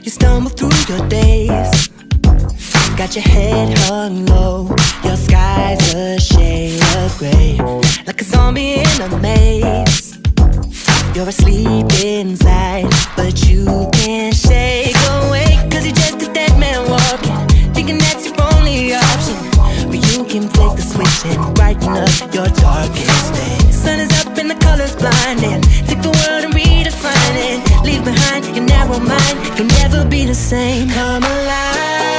You stumble through your days, got your head hung low, your sky's a shade of gray, like a zombie in a maze. You're asleep inside, but you can't shake awake, 'cause you're just a dead man walking, thinking that's your only option. But you can flick the switch and brighten up your darkest day. Sun is up and the colors blinding, take the world and redefine it. Leave behind your narrow mind, you'll never be the same. Come alive.